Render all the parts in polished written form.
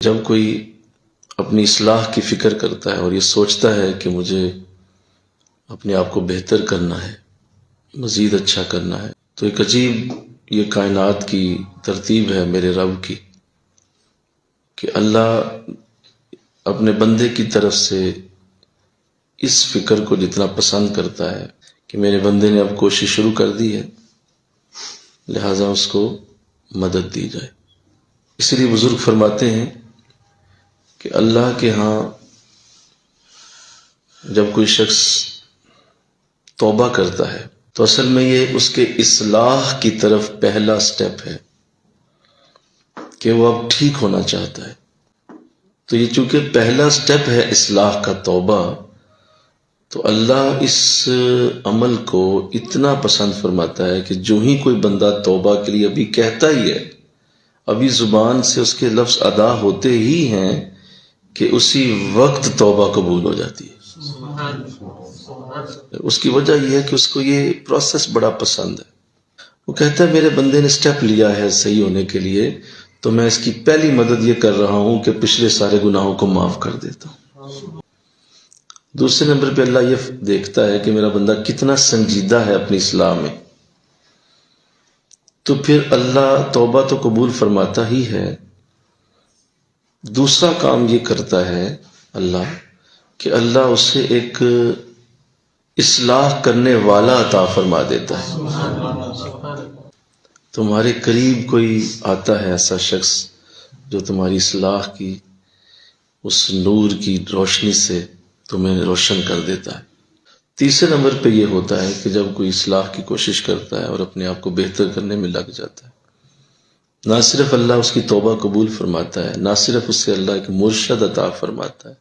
جب کوئی اپنی اصلاح کی فکر کرتا ہے اور یہ سوچتا ہے کہ مجھے اپنے آپ کو بہتر کرنا ہے، مزید اچھا کرنا ہے، تو ایک عجیب یہ کائنات کی ترتیب ہے میرے رب کی کہ اللہ اپنے بندے کی طرف سے اس فکر کو جتنا پسند کرتا ہے کہ میرے بندے نے اب کوشش شروع کر دی ہے، لہٰذا اس کو مدد دی جائے۔ اسی لیے بزرگ فرماتے ہیں کہ اللہ کے ہاں جب کوئی شخص توبہ کرتا ہے تو اصل میں یہ اس کے اصلاح کی طرف پہلا سٹیپ ہے کہ وہ اب ٹھیک ہونا چاہتا ہے۔ تو یہ چونکہ پہلا سٹیپ ہے اصلاح کا، توبہ، تو اللہ اس عمل کو اتنا پسند فرماتا ہے کہ جو ہی کوئی بندہ توبہ کے لیے ابھی کہتا ہی ہے، ابھی زبان سے اس کے لفظ ادا ہوتے ہی ہیں کہ اسی وقت توبہ قبول ہو جاتی ہے۔ اس کی وجہ یہ ہے کہ اس کو یہ پروسیس بڑا پسند ہے۔ وہ کہتا ہے میرے بندے نے سٹیپ لیا ہے صحیح ہونے کے لیے، تو میں اس کی پہلی مدد یہ کر رہا ہوں کہ پچھلے سارے گناہوں کو معاف کر دیتا ہوں۔ دوسرے نمبر پہ اللہ یہ دیکھتا ہے کہ میرا بندہ کتنا سنجیدہ ہے اپنی اصلاح میں، تو پھر اللہ توبہ تو قبول فرماتا ہی ہے، دوسرا کام یہ کرتا ہے اللہ کہ اللہ اسے ایک اصلاح کرنے والا عطا فرما دیتا ہے۔ تمہارے قریب کوئی آتا ہے ایسا شخص جو تمہاری اصلاح کی اس نور کی روشنی سے تمہیں روشن کر دیتا ہے۔ تیسرے نمبر پہ یہ ہوتا ہے کہ جب کوئی اصلاح کی کوشش کرتا ہے اور اپنے آپ کو بہتر کرنے میں لگ جاتا ہے، نہ صرف اللہ اس کی توبہ قبول فرماتا ہے، نہ صرف اس سے اللہ ایک مرشد عطا فرماتا ہے،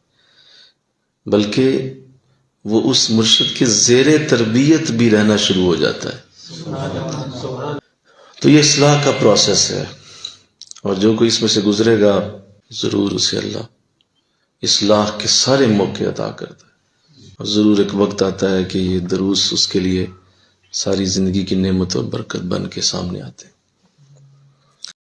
بلکہ وہ اس مرشد کے زیر تربیت بھی رہنا شروع ہو جاتا ہے۔ تو یہ اصلاح کا پروسیس ہے، اور جو کوئی اس میں سے گزرے گا ضرور اسے اللہ اصلاح کے سارے موقع عطا کرتا ہے، اور ضرور ایک وقت آتا ہے کہ یہ دروس اس کے لیے ساری زندگی کی نعمت اور برکت بن کے سامنے آتے ہیں۔